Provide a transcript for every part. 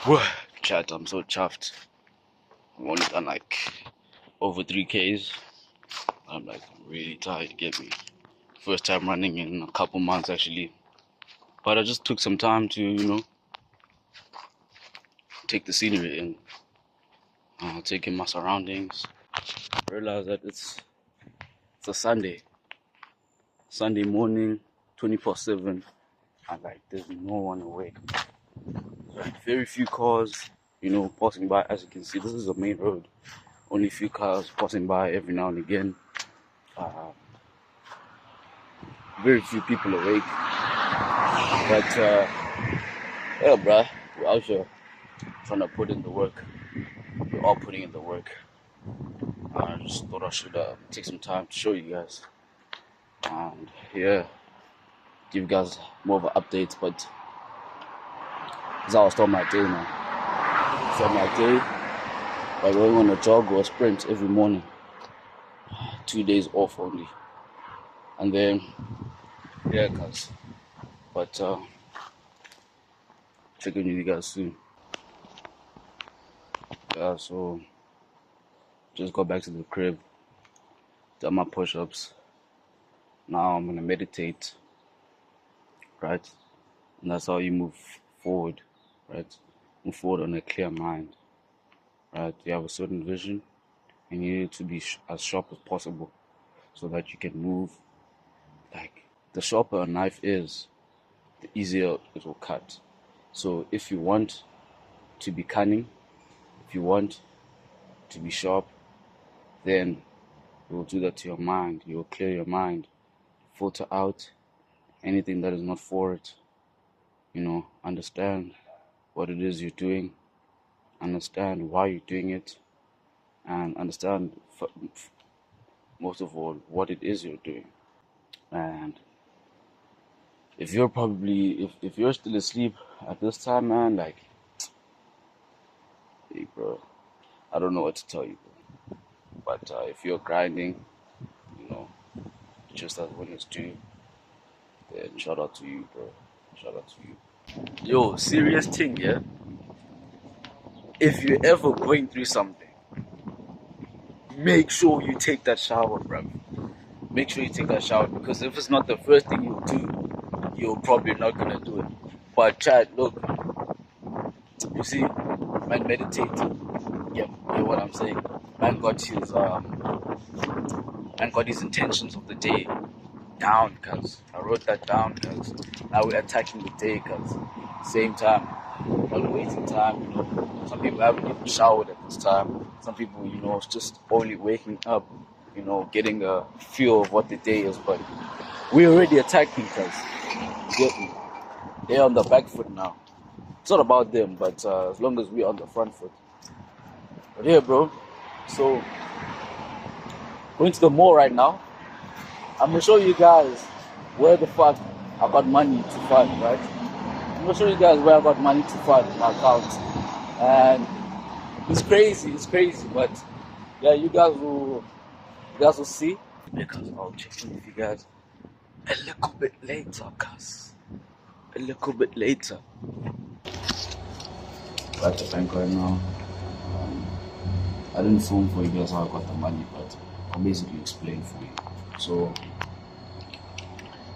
Whew, chat, I'm so chuffed. I've only done like over 3Ks. I'm really tired, get me. First time running in a couple months actually. But I just took some time to, take the scenery in, take in my surroundings. Realize that it's a Sunday morning, 24/7, and there's no one awake. Very few cars, passing by. As you can see, this is a main road. Only few cars passing by every now and again. Uh, very few people awake. But yeah, bruh, we're out here trying to put in the work. We're all putting in the work. I just thought I should take some time to show you guys, and yeah, give you guys more of an update. But that's how I start my day now. Start my day by going on a jog or a sprint every morning. 2 days off only, and then yeah, guys. But checking with you guys soon. Yeah, so just got back to the crib, done my push-ups. Now I'm gonna meditate, right? And that's how you move forward, right? Move forward on a clear mind, right? You have a certain vision, and you need to be as sharp as possible so that you can move. Like, the sharper a knife is, the easier it will cut. So if you want to be cunning, if you want to be sharp, then you will do that to your mind. You will clear your mind, filter out anything that is not for it. Understand what it is you're doing, understand why you're doing it, and understand most of all what it is you're doing. And if you're if you're still asleep at this time, man, hey, bro, I don't know what to tell you, bro. But if you're grinding, you know, just as when it's due, then shout out to you, bro. Shout out to you. Yo, serious thing, yeah? If you're ever going through something, make sure you take that shower, bro. Make sure you take that shower, because if it's not the first thing you do, you're probably not gonna do it. But Chad, look, you see, man, meditate. Yeah, you know what I'm saying. Man got his intentions of the day down, cause I wrote that down, cause now we're attacking the day, cause same time, while waiting time, some people haven't even showered at this time. Some people, it's just only waking up, getting a feel of what the day is. But we're already attacking, cause get me. They're on the back foot now. It's not about them, but as long as we're on the front foot. But yeah, bro. So going to the mall right now. I'm gonna show you guys where the fuck I got money to fund, right? I'm gonna show you guys where I got money to fund in my account. And it's crazy, but yeah, you guys will see. Because I'll check in with you guys a little bit later, cuz. A little bit later. At the bank right now. I didn't film for you guys how I got the money, but I'll basically explain for you. So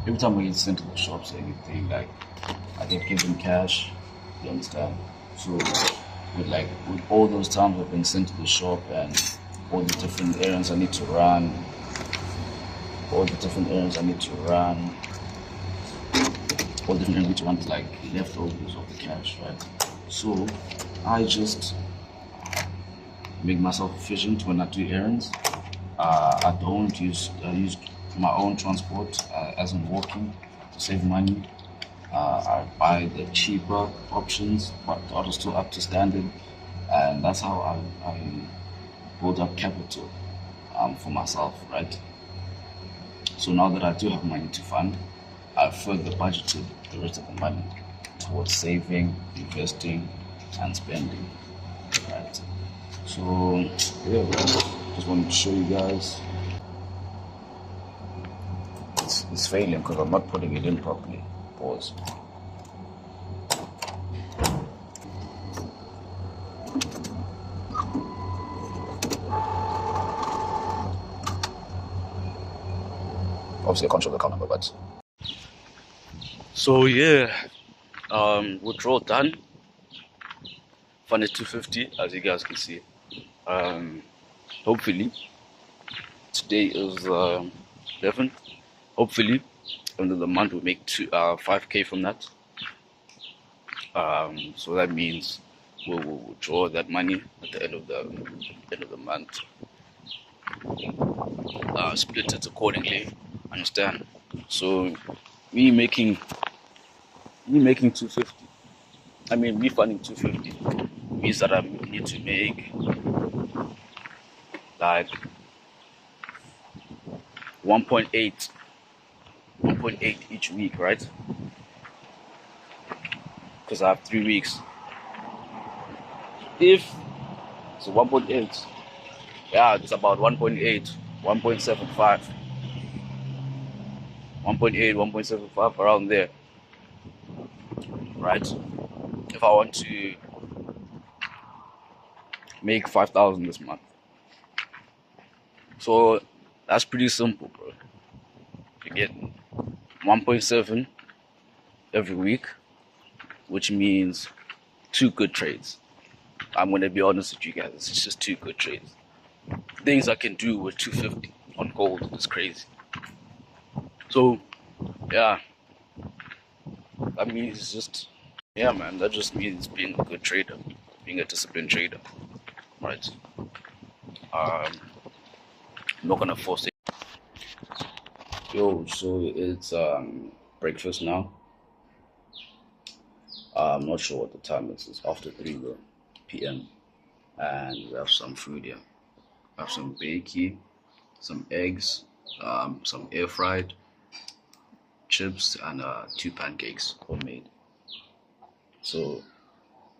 every time I get sent to the shops or anything, I get given cash, you understand? So with all those times I've been sent to the shop and all the different errands I need to run, all the different errands is like leftovers of the cash, right? So I just make myself efficient when I do errands. I use my own transport, as I'm walking, to save money. I buy the cheaper options, but the others still up to standard, and that's how I build up capital for myself, right? So now that I do have money to fund, I've further budgeted the rest of the money towards saving, investing, and spending, right? So yeah, just wanted to show you guys. It's failing because I'm not putting it in properly. Pause. Obviously, I can't show the account number, but. So, yeah, withdrawal done. Funded 250, as you guys can see. Hopefully, today is 11th. Hopefully, end of the month we make 5K from that. So that means we'll withdraw that money at the end of the month. Split it accordingly. Understand? So me making 250. I mean, me funding 250 means that I need to make like 1.8 each week, right? Because I have 3 weeks. If so, 1.8, yeah, it's about 1.8, 1.75, 1.8, 1.75 around there, right? If I want to make 5,000 this month, so that's pretty simple, bro. You get 1.7 every week, which means 2 good trades. I'm gonna be honest with you guys, it's just 2 good trades. Things I can do with 250 on gold is crazy. So yeah, that means it's just, yeah, man, that just means being a good trader, being a disciplined trader, right? I'm not gonna force it. Yo, so it's breakfast now. I'm not sure what the time is. It's after 3 p.m. and we have some food here. We have some bakey, some eggs, some air fried chips, and 2 pancakes homemade. So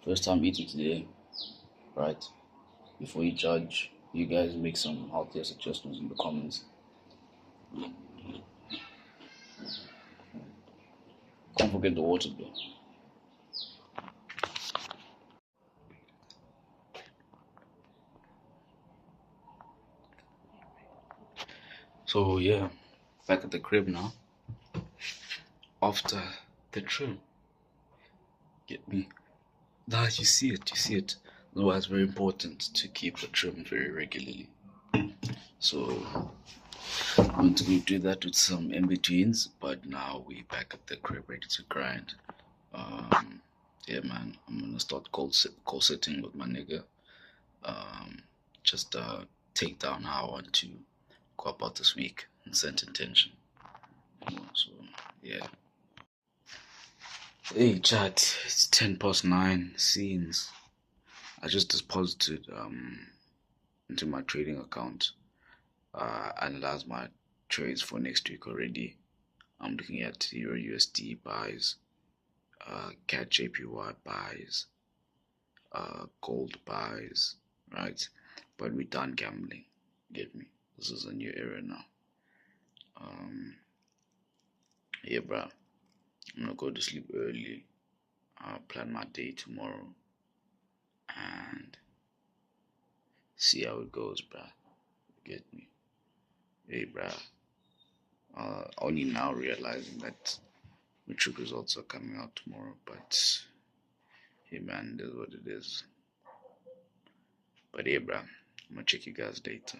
first time eating today, right? Before you judge, you guys make some healthier suggestions in the comments. Don't forget the water though. So yeah, back at the crib now. After the trim, get me. Nah, you see it. No, it's very important to keep the trim very regularly. So I'm going to do that with some in-betweens, but now we back at the crib ready to grind. Yeah, man, I'm gonna start call sitting with my nigga. Just take down how I want to go about this week and set intention. So yeah. Hey chat, it's 9:10. Scenes. I just deposited into my trading account. Analyze my trades for next week already. I'm looking at Euro USD buys, CAD JPY buys, gold buys, right? But we're done gambling. Get me? This is a new era now. Yeah, bro. I'm gonna go to sleep early. I'll plan my day tomorrow and see how it goes, bro. Get me? Hey, bro. Only now realizing that matric results are coming out tomorrow, but hey, man, it is what it is. But yeah, bro, I'm gonna check you guys later.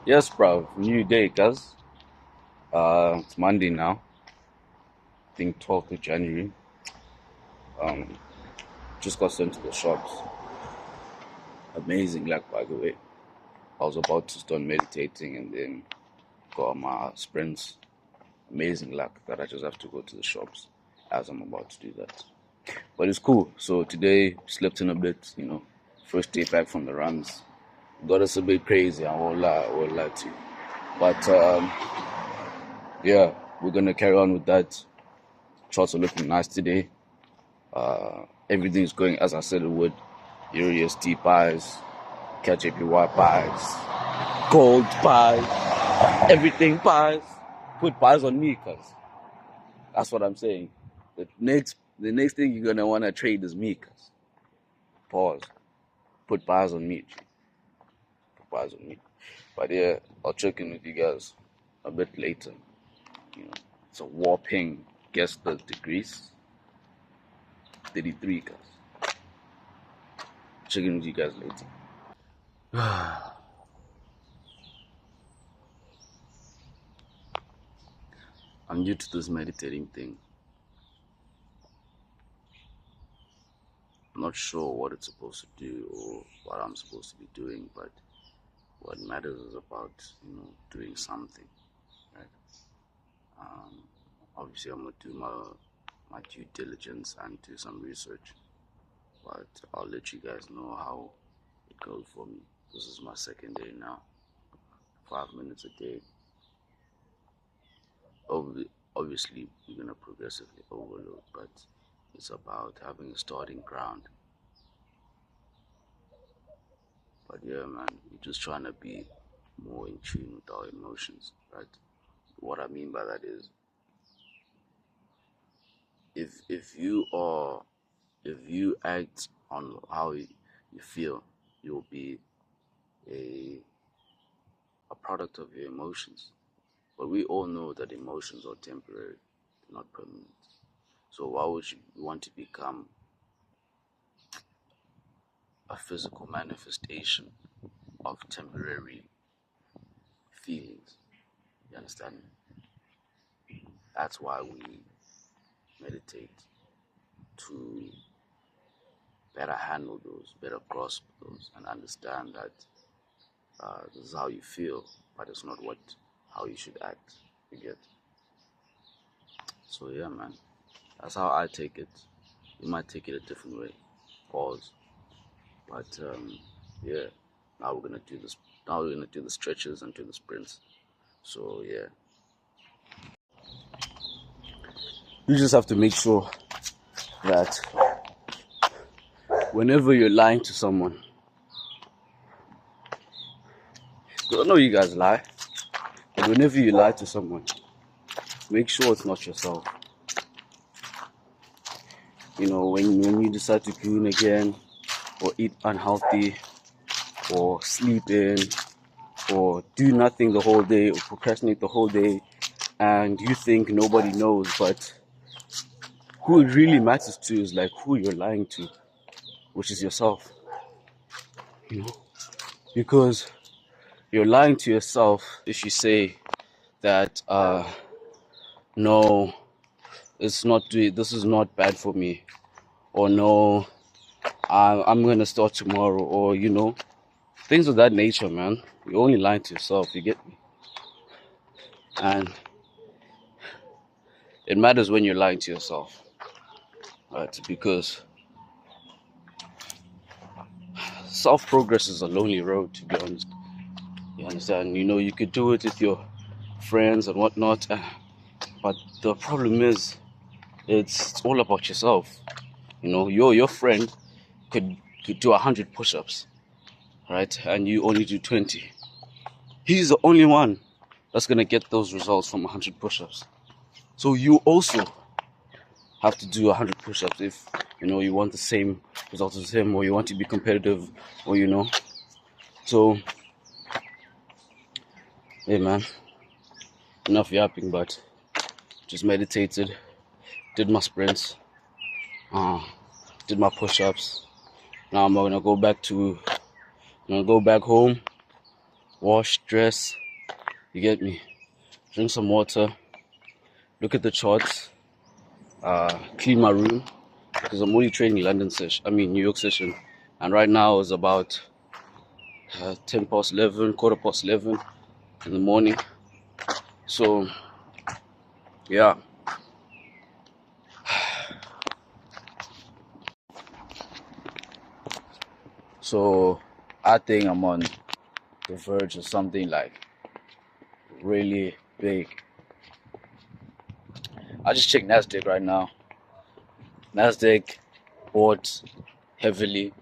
Yes, bro. New day, guys. It's Monday now. I think 12th of January. Just got sent to the shops. Amazing luck, by the way. I was about to start meditating and then go on my sprints. Amazing luck that I just have to go to the shops as I'm about to do that. But it's cool. So today, slept in a bit, First day back from the runs. Got us a bit crazy, I won't lie to you. But yeah, we're gonna carry on with that. Charts are looking nice today. Everything's going as I said it would. Euro USD buys, CAD JPY buys, gold buys, everything buys. Put buys on me, cuz that's what I'm saying. The next thing you're gonna wanna trade is me, cuz. Pause. put bars on me. Put bars on me. But yeah, I'll check in with you guys a bit later. You know, it's a whopping, guess the degrees, 33 guys. Check in with you guys later. I'm new to this meditating thing. I'm not sure what it's supposed to do or what I'm supposed to be doing, but what matters is about, doing something, right? Um, Obviously, I'm gonna do my due diligence and do some research, but I'll let you guys know how it goes for me. This is my second day now. 5 minutes a day. Obviously, you're gonna progressively overload, but it's about having a starting ground. But yeah, man, we're just trying to be more in tune with our emotions, right? What I mean by that is, if you act on how you feel, you'll be a a product of your emotions. But we all know that emotions are temporary, not permanent. So why would you want to become a physical manifestation of temporary feelings? You understand? That's why we meditate, to better handle those, better grasp those, and understand that this is how you feel, but it's not how you should act. You get? So yeah, man, that's how I take it. You might take it a different way. Pause. But yeah, now we're gonna do this. Now we're gonna do the stretches and do the sprints. So yeah, you just have to make sure that whenever you're lying to someone, 'cause I know you guys lie, but whenever you lie to someone, make sure it's not yourself. When you decide to goon again, or eat unhealthy, or sleep in, or do nothing the whole day, or procrastinate the whole day, and you think nobody knows, but who it really matters to is like who you're lying to, which is yourself. Because you're lying to yourself if you say that no, this is not bad for me, or no, I'm gonna start tomorrow, or things of that nature, man. You're only lying to yourself, you get me? And it matters when you're lying to yourself, right? Because self-progress is a lonely road, to be honest. You understand? You could do it with your friends and whatnot, but the problem is, it's all about yourself. Your friend could do 100 push-ups, right? And you only do 20. He's the only one that's gonna get those results from 100 push-ups. So you also have to do 100 push-ups if you want the same results as him, or you want to be competitive, or So, hey man, enough yapping, but just meditated, did my sprints, did my push-ups. Now I'm gonna go back home, wash, dress. You get me? Drink some water, look at the charts, clean my room, because I'm only training New York session, and right now is about 10 past 11, quarter past 11 in the morning. So yeah, so I think I'm on the verge of something like really big. I just checked Nasdaq right now. Nasdaq bought heavily.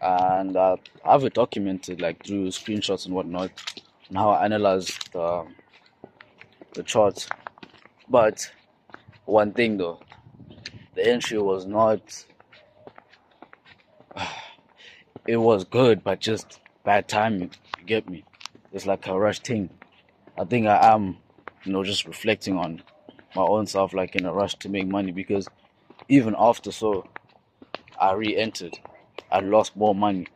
And I have it documented like through screenshots and whatnot, and how I analyze the chart. But one thing though, the entry was not. It was good, but just bad timing. You get me? It's like a rush thing. I think I am, just reflecting on my own self, like in a rush to make money, because even after I re-entered, I lost more money.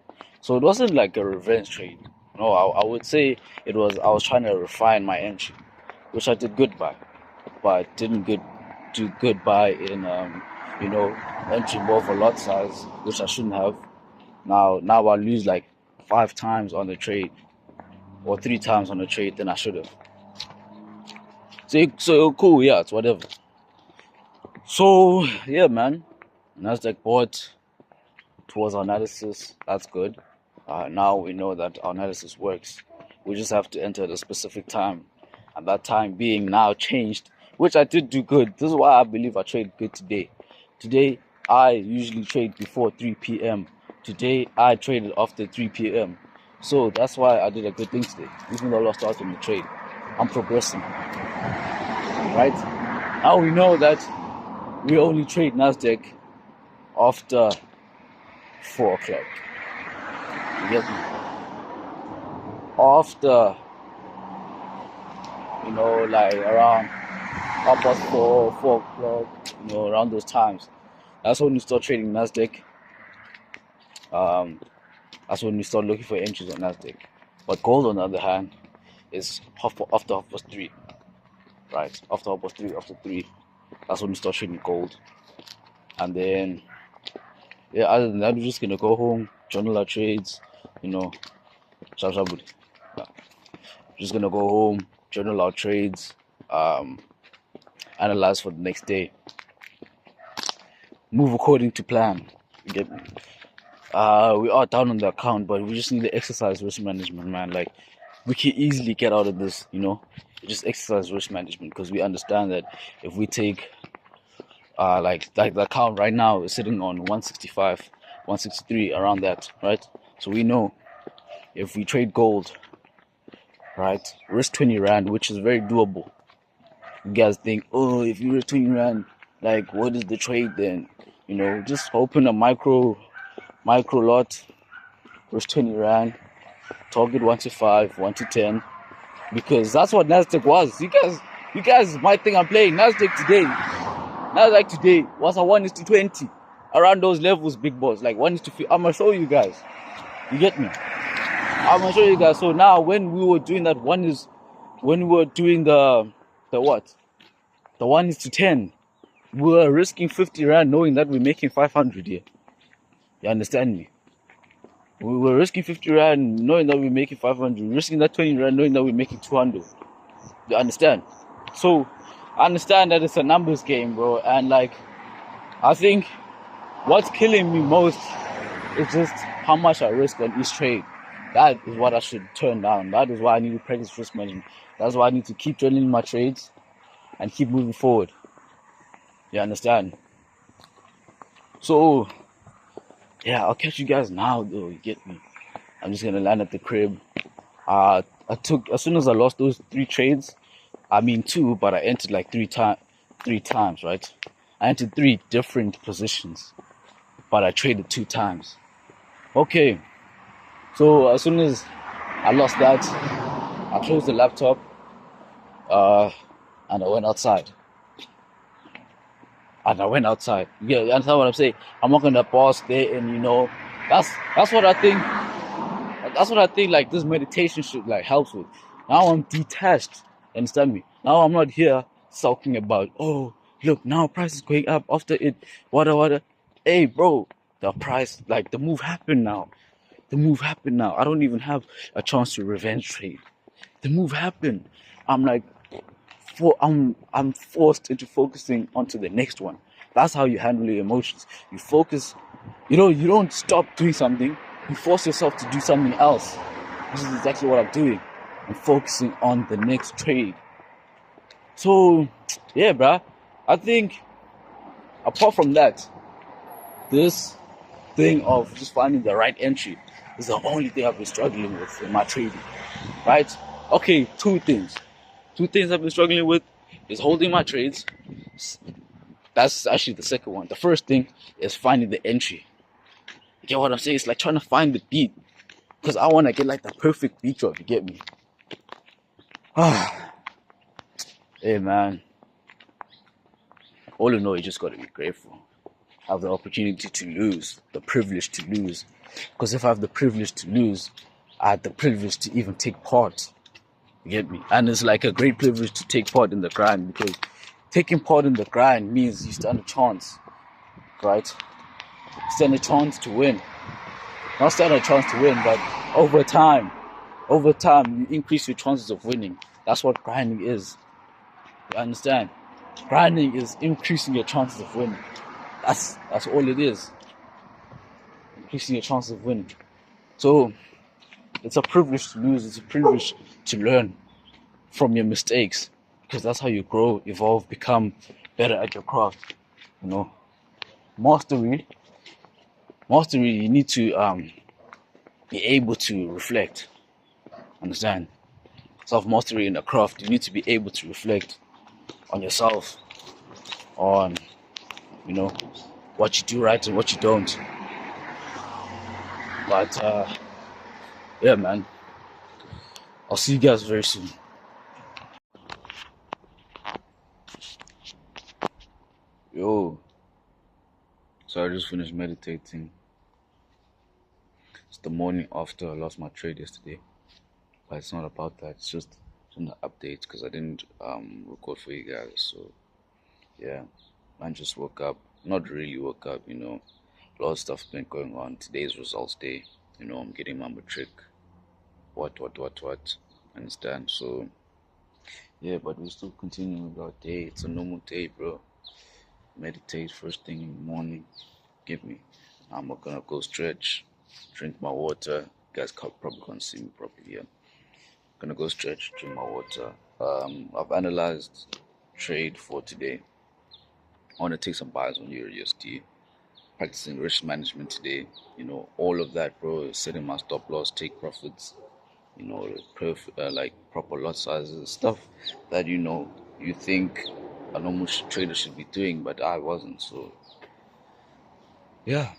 So it wasn't like a revenge trade. No, I would say I was trying to refine my entry, which I did good by, but do good by in entering more of a lot size, which I shouldn't have. Now I lose like 5 times on the trade, or 3 times on the trade than I should have. So cool, yeah, it's whatever. So yeah, man, Nasdaq bought towards our analysis. That's good. Now we know that our analysis works. We just have to enter at a specific time, and that time being now changed, which I did do good. This is why I believe I trade good today. Today I usually trade before 3 p.m. Today I traded after 3 p.m. So that's why I did a good thing today. Even though I lost out on the trade, I'm progressing. Right? Now we know that we only trade Nasdaq after 4 o'clock. You get me? After, like around 4 o'clock, around those times. That's when you start trading Nasdaq. That's when you start looking for entries on Nasdaq. But gold, on the other hand, is after 3. Right? After 3, that's when you start trading gold. And then, yeah, other than that, we're just gonna go home, journal our trades, just gonna go home, journal our trades, analyze for the next day, move according to plan. You get me? We are down on the account, but we just need to exercise risk management, man. Like, we can easily get out of this, just exercise risk management, because we understand that if we take like the account right now is sitting on 165, 163, around that, right? So we know if we trade gold, right, risk 20 rand, which is very doable. You guys think, oh, if you risk 20 rand, like, what is the trade then? Just open a micro lot, risk 20 rand, target 1 to 5, 1 to 10, because that's what Nasdaq was. You guys might think I'm playing Nasdaq today. Nasdaq today was a 1:20, around those levels, big boss. Like 1:50. I'm gonna show you guys. You get me? I'm gonna show you guys. So now, when we were doing that, when we were doing the what? The 1:10. We were risking 50 rand, knowing that we're making 500 here. You understand me? We were risking 50 rand, knowing that we're making 500. Risking that 20 rand, knowing that we're making 200. You understand? So I understand that it's a numbers game, bro. And like, I think what's killing me most is just how much I risk on each trade. That is what I should turn down. That is why I need to practice risk management. That's why I need to keep journaling my trades and keep moving forward. You understand? So yeah, I'll catch you guys now though. You get me? I'm just gonna land at the crib. I took, as soon as I lost those 3 trades, I mean 2, but I entered like 3 times, right? I entered 3 different positions, but I traded 2 times. Okay, so as soon as I lost that, I closed the laptop, and I went outside. Yeah, you understand what I'm saying? I'm not gonna pause there, and that's what I think. That's what I think. Like, this meditation should like helps with. Now I'm detached. Understand me? Now I'm not here sulking about, oh, look, now price is going up after it. What? Hey, bro, the price, like, the move happened now. I don't even have a chance to revenge trade. The move happened. I'm like, I'm forced into focusing onto the next one. That's how you handle your emotions. You focus. You don't stop doing something. You force yourself to do something else. This is exactly what I'm doing. I'm focusing on the next trade. So, yeah, bruh. I think, apart from that, this thing of just finding the right entry is the only thing I've been struggling with in my trading. Right? Okay, 2 things. 2 things I've been struggling with is holding my trades. That's actually the second one. The first thing is finding the entry. You get what I'm saying? It's like trying to find the beat. Because I want to get like the perfect beat drop, you get me? Hey man. All in all, you just gotta be grateful. Have the opportunity to lose, the privilege to lose. Because if I have the privilege to lose, I had the privilege to even take part. You get me? And it's like a great privilege to take part in the grind, because taking part in the grind means you stand a chance, right? Stand a chance to win. Not stand a chance to win, but over time, you increase your chances of winning. That's what grinding is. You understand? Grinding is increasing your chances of winning. That's all it is. Increasing your chances of winning. So it's a privilege to lose. It's a privilege to learn from your mistakes, because that's how you grow, evolve, become better at your craft. You know, mastery. You need to be able to reflect. Understand? Self-mastery in a craft, you need to be able to reflect on yourself, on, you know, what you do right and what you don't. But yeah, man, I'll see you guys very soon. Yo, so I just finished meditating. It's the morning after I lost my trade yesterday, but it's not about that. It's just some updates because I didn't record for you guys. So yeah, man, just woke up. Not really woke up, you know. A lot of stuff been going on. Today's results day. You know, I'm getting my matric. What. Understand? So yeah, but we're still continuing with our day. It's a normal day, bro. Meditate first thing in the morning. Give me. I'm gonna go stretch, drink my water. You guys probably can't see me properly here. Gonna go stretch, drink my water. I've analyzed trade for today. I want to take some buys on EURUSD. Practicing risk management today. You know, all of that, bro. Setting my stop loss, take profits. You know, like proper lot sizes, stuff that you think a normal trader should be doing, but I wasn't. So yeah,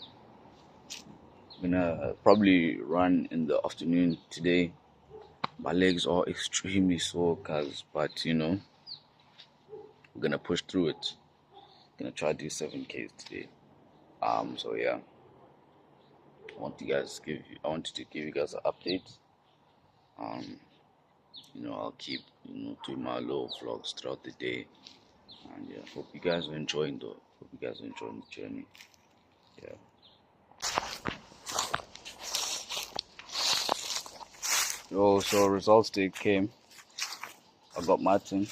I'm gonna probably run in the afternoon today. My legs are extremely sore, but we're gonna push through it. Gonna try to do 7Ks today. So yeah, I wanted to give you guys an update. Um, I'll keep doing my little vlogs throughout the day. And yeah, hope you guys are enjoying the journey. Yeah. So results day came. I got my thing,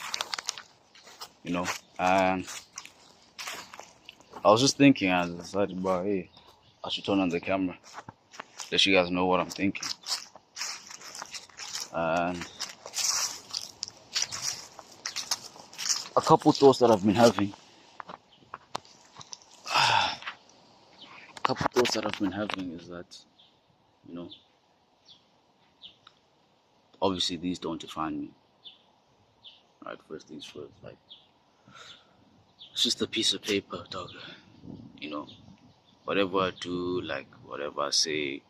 and I was just thinking, I decided, hey, I should turn on the camera, let you guys know what I'm thinking. And a couple thoughts that I've been having. Is that, obviously these don't define me. Right, first things first, like, it's just a piece of paper, dog. Whatever I do, like, whatever I say,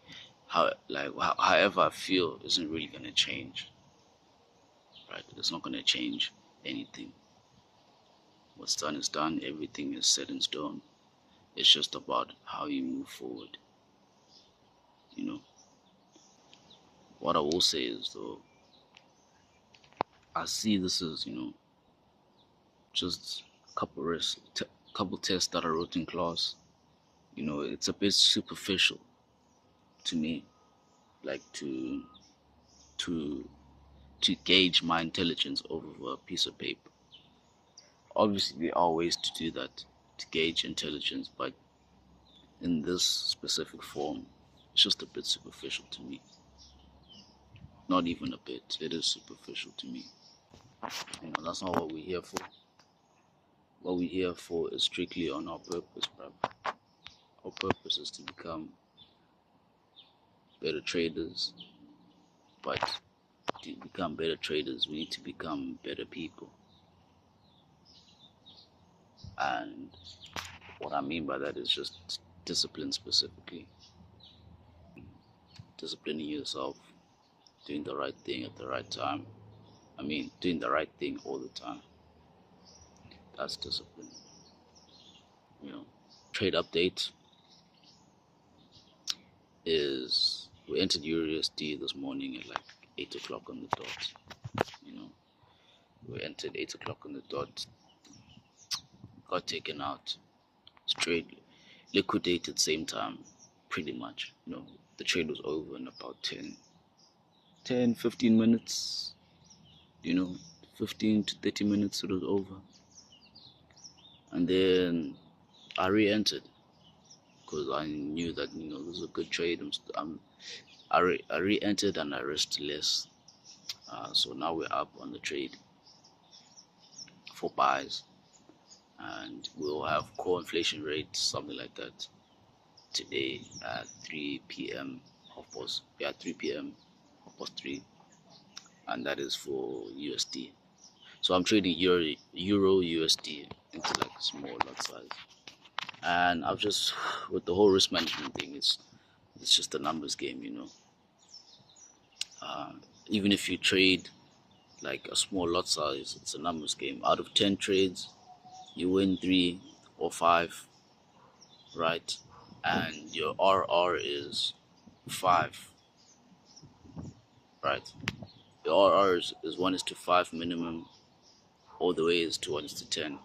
however I feel isn't really gonna change. Right? It's not gonna change anything. What's done is done, everything is set in stone. It's just about how you move forward. What I will say is, though, I see this as, just a couple tests that I wrote in class. It's a bit superficial to me, like to gauge my intelligence over a piece of paper. Obviously, there are ways to do that, to gauge intelligence, but in this specific form, it's just a bit superficial to me. Not even a bit, it is superficial to me. That's not what we're here for. What we're here for is strictly on our purpose, bro. Our purpose is to become better traders, but to become better traders, we need to become better people. And what I mean by that is just discipline specifically. Disciplining yourself, doing the right thing at the right time. Doing the right thing all the time. That's discipline. Trade update is we entered USD this morning at like 8 o'clock on the dot. We entered 8 o'clock on the dot, got taken out, straight liquidated same time, pretty much. The trade was over in about 15 minutes, 15 to 30 minutes it was over. And then I re-entered because I knew that this was a good trade. I re-entered and I risked less. So now we're up on the trade for buys, and we'll have core inflation rate, something like that, today at 3 p.m. 3 p.m. 3, and that is for USD. So I'm trading Euro USD into like a small lot size, and I've just, with the whole risk management thing, it's just a numbers game, even if you trade like a small lot size, it's a numbers game. Out of 10 trades, you win 3 or 5, right? And your RR is 5, right? Your RR is 1:5 minimum, all the way is to 1:10.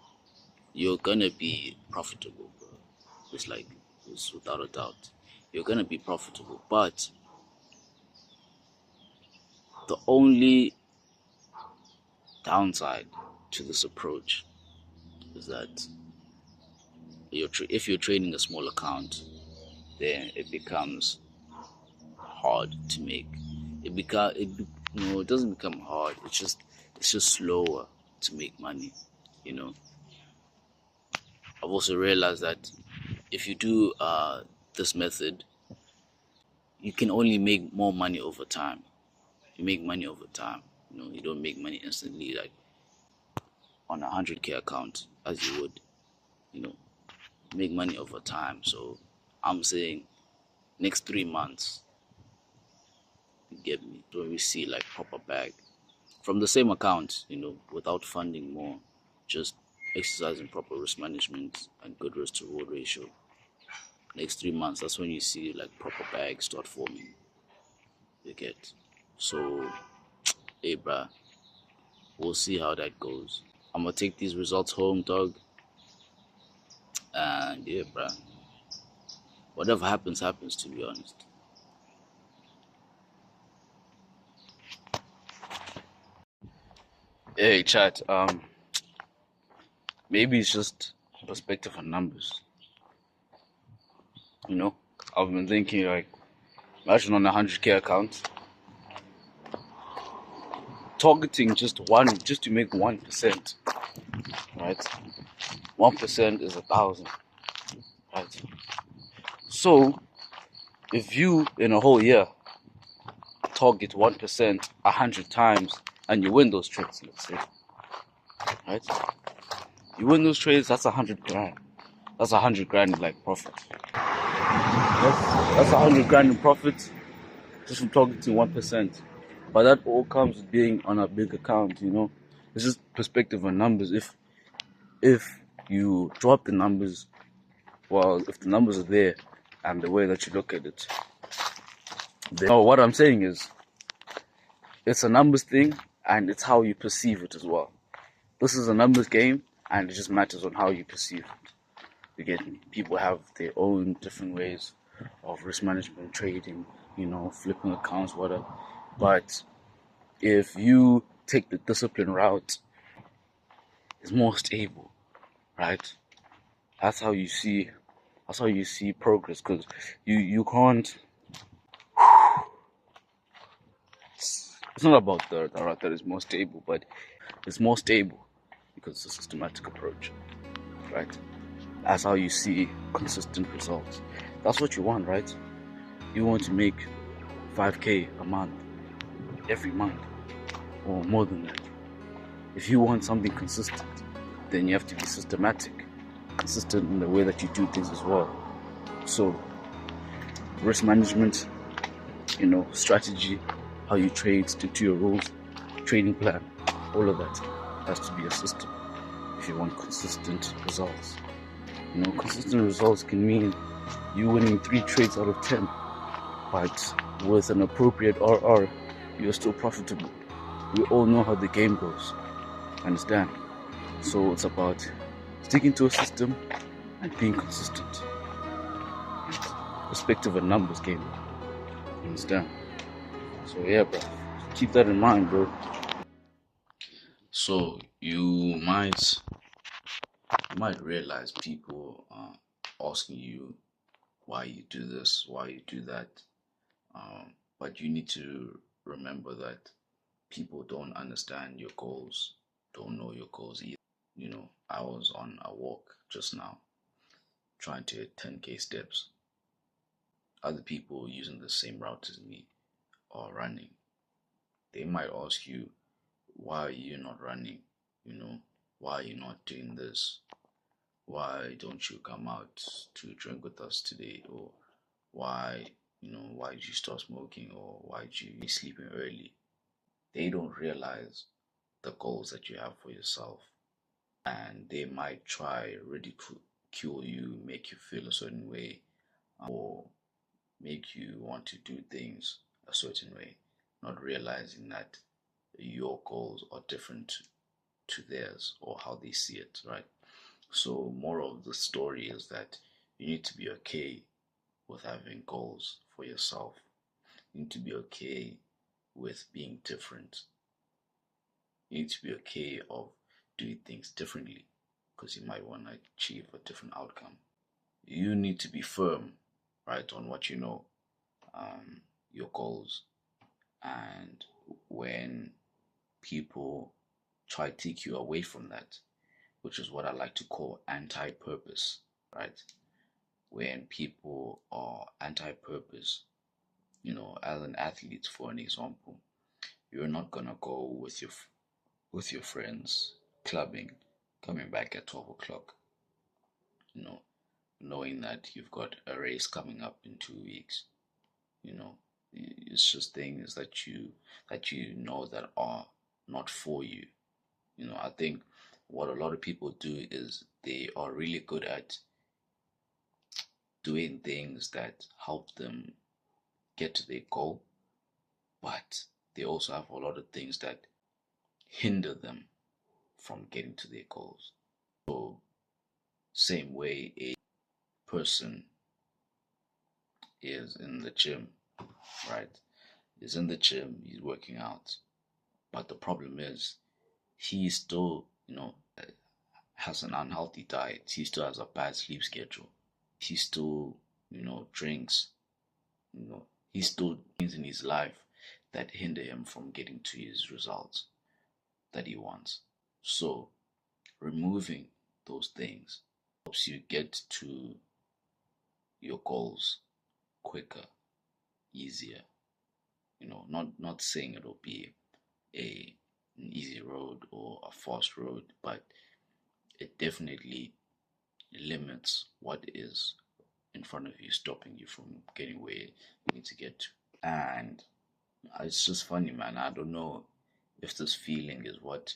You're gonna be profitable, bro. It's without a doubt. You're gonna be profitable, but the only downside to this approach is that if you're trading a small account, then it becomes hard to make. It doesn't become hard. It's just slower to make money. I've also realized that if you do this method, you can only make more money over time. You make money over time. You don't make money instantly, like on a 100k account as you would. Make money over time. So I'm saying next 3 months, you get me, when we see like proper bag from the same account, without funding more, just exercising proper risk management and good risk to reward ratio. Next 3 months, that's when you see like proper bags start forming. You get. So, hey bruh, we'll see how that goes. I'm gonna take these results home, dog. And yeah, bruh, whatever happens, to be honest. Hey chat, maybe it's just perspective on numbers. I've been thinking, like, imagine on a 100k account, targeting just to make 1%, right? 1% is 1,000, right? So if you in a whole year target 1% 100 times and you win those trades, let's say, right? You win those trades, that's 100 grand. That's 100 grand in like profit. That's 100 grand in profit just from targeting 1%. But that all comes with being on a big account, It's just perspective on numbers. If you drop the numbers, well, if the numbers are there and the way that you look at it, then what I'm saying is, it's a numbers thing and it's how you perceive it as well. This is a numbers game and it just matters on how you perceive it. You get me? People have their own different ways of risk management, trading, flipping accounts, whatever. But if you take the discipline route, it's more stable, right? That's how you see progress, because you can't. It's not about the route that is more stable, but it's more stable because it's a systematic approach, right? That's how you see consistent results. That's what you want, right? You want to make 5k a month, every month, or more than that. If you want something consistent, then you have to be systematic. consistent in the way that you do things as well. So risk management, strategy, how you trade, stick to your rules, trading plan, all of that has to be a system if you want consistent results. Consistent results can mean you winning 3 trades out of 10, but with an appropriate RR, you're still profitable. We all know how the game goes, understand? So it's about sticking to a system and being consistent, respective of numbers game, understand? So yeah, bro, keep that in mind, bro. So you might realize people asking you why you do this, why you do that, but you need to remember that people don't understand your goals, don't know your goals either. I was on a walk just now, trying to hit 10k steps. Other people using the same route as me are running. They might ask you, why are you not running? Why are you not doing this? Why don't you come out to drink with us today? Or why did you start smoking? Or why did you be sleeping early? They don't realize the goals that you have for yourself. And they might try ridicule you, make you feel a certain way, or make you want to do things a certain way, not realizing that your goals are different to theirs or how they see it, right? So, moral of the story is that you need to be okay with having goals for yourself. You need to be okay with being different. You need to be okay of doing things differently because you might want to achieve a different outcome. You need to be firm, right, on what you know, your goals. And when people try to take you away from that, which is what I like to call anti-purpose, right? When people are anti-purpose, as an athlete, for an example, you're not gonna go with your friends clubbing, coming back at 12 o'clock, you know, knowing that you've got a race coming up in 2 weeks. You know, it's just things that you know that are not for you. I think what a lot of people do is they are really good at doing things that help them get to their goal, but they also have a lot of things that hinder them from getting to their goals. So, same way a person is in the gym, right? He's in the gym, he's working out, but the problem is he still, has an unhealthy diet. He still has a bad sleep schedule. He still, drinks. He still things in his life that hinder him from getting to his results that he wants. So removing those things helps you get to your goals quicker, easier. Not saying it'll be an easy road or a fast road, but it definitely limits what is in front of you, stopping you from getting where you need to get to. And it's just funny, man. I don't know if this feeling is what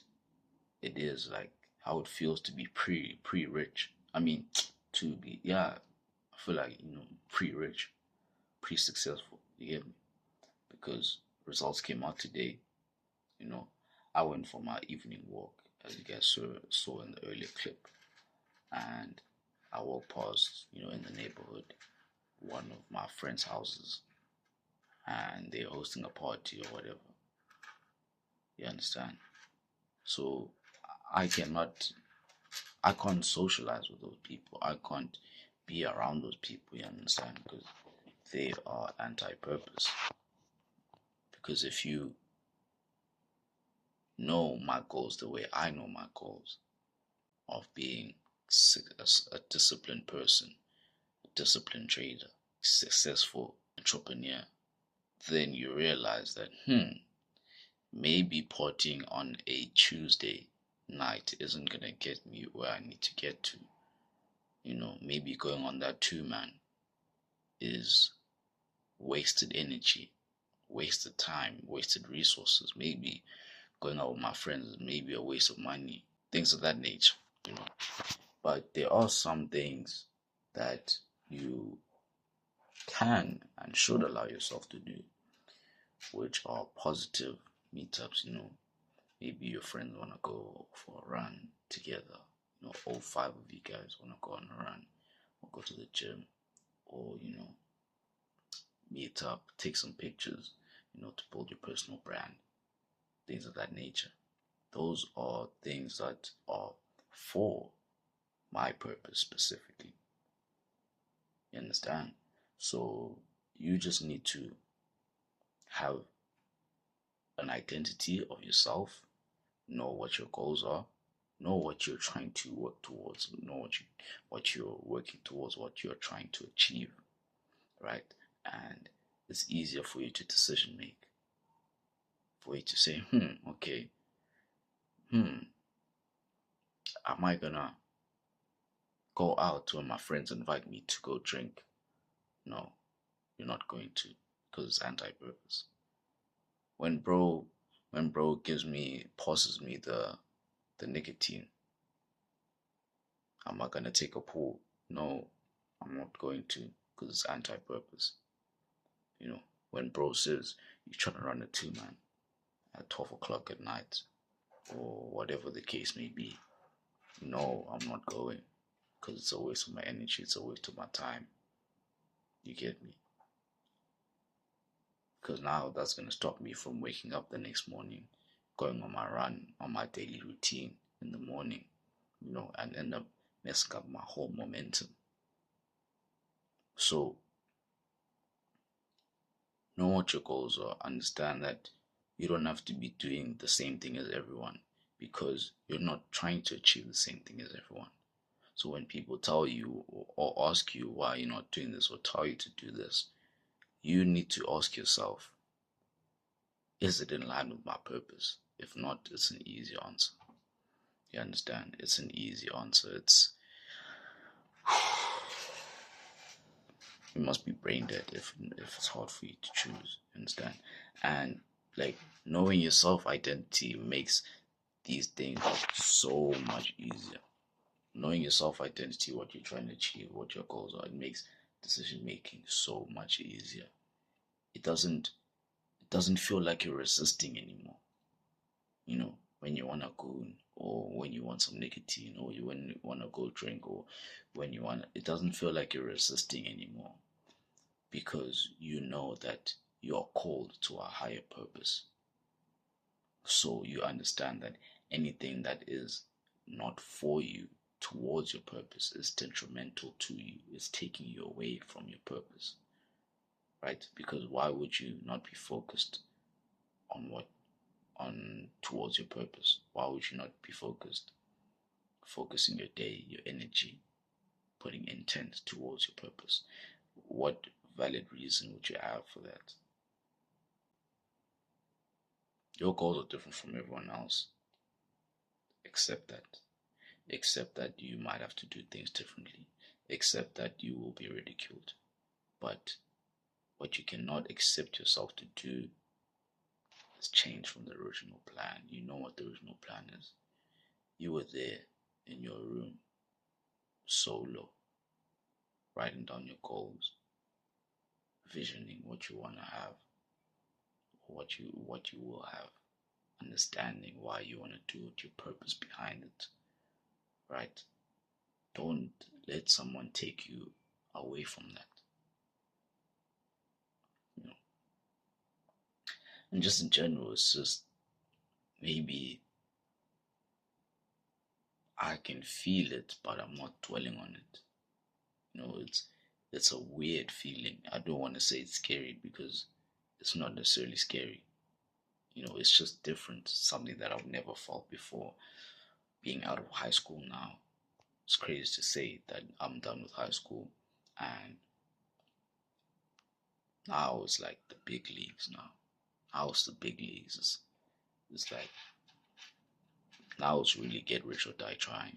it is, like how it feels to be pre rich. I mean, to be, yeah, I feel like, pre rich, pre successful. You get me? Because results came out today. You know, I went for my evening walk, as you guys saw in the earlier clip, and I walked past, in the neighborhood, one of my friends' houses, and they're hosting a party or whatever. You understand? So I cannot, I can't socialize with those people. I can't be around those people. You understand? Because they are anti-purpose. Because if you know my goals the way I know my goals of being a disciplined person, a disciplined trader, successful entrepreneur, then you realize that, maybe partying on a Tuesday night isn't gonna get me where I need to get to. maybe going on that 2 man is wasted energy, wasted time, wasted resources. Maybe going out with my friends is maybe a waste of money, things of that nature. But there are some things that you can and should allow yourself to do, which are positive meetups. Maybe your friends want to go for a run together. All five of you guys want to go on a run or go to the gym or, meet up, take some pictures, to build your personal brand, things of that nature. Those are things that are for my purpose specifically. You understand? So you just need to have an identity of yourself, know what your goals are, know what you're trying to work towards, know what you're working towards, what you're trying to achieve, right? And it's easier for you to decision make, for you to say, okay, am I gonna go out when my friends invite me to go drink? No, you're not going to, because it's anti-purpose. When bro passes me the nicotine, am I gonna take a pull? No, I'm not going to, because it's anti-purpose. When bro says you're trying to run a 2 man at 12 o'clock at night, or whatever the case may be, no, I'm not going, because it's a waste of my energy, it's a waste of my time. You get me? Because now that's going to stop me from waking up the next morning, going on my run, on my daily routine in the morning, and end up messing up my whole momentum. So, know what your goals are. Understand that you don't have to be doing the same thing as everyone, because you're not trying to achieve the same thing as everyone. So when people tell you or ask you why you're not doing this or tell you to do this, you need to ask yourself, is it in line with my purpose? If not, it's an easy answer. You understand? It's an easy answer. You must be brain dead if it's hard for you to choose. You understand? And like knowing your self identity makes these things so much easier. Knowing your self identity, what you're trying to achieve, what your goals are, it makes decision making so much easier. It doesn't feel like you're resisting anymore. When you want to go, or when you want some nicotine, or when you want to go drink, or it doesn't feel like you're resisting anymore, because you know that you are called to a higher purpose. So you understand that anything that is not for you towards your purpose is detrimental to you, is taking you away from your purpose, right? Because why would you not be focused on towards your purpose? Why would you not be focusing your day, your energy, putting intent towards your purpose? What valid reason would you have for that? Your goals are different from everyone else. Accept that. Accept that you might have to do things differently. Accept that you will be ridiculed. But what you cannot accept yourself to do is change from the original plan. You know what the original plan is. You were there in your room, solo, writing down your goals, visioning what you want to have, what you will have, understanding why you want to do it, your purpose behind it, right? Don't let someone take you away from that. And just in general, it's just maybe I can feel it, but I'm not dwelling on it. It's a weird feeling. I don't want to say it's scary, because it's not necessarily scary. It's just different. Something that I've never felt before. Being out of high school now, it's crazy to say that I'm done with high school, and now it's like the big leagues now. Now it's the big leagues. It's like now it's really get rich or die trying.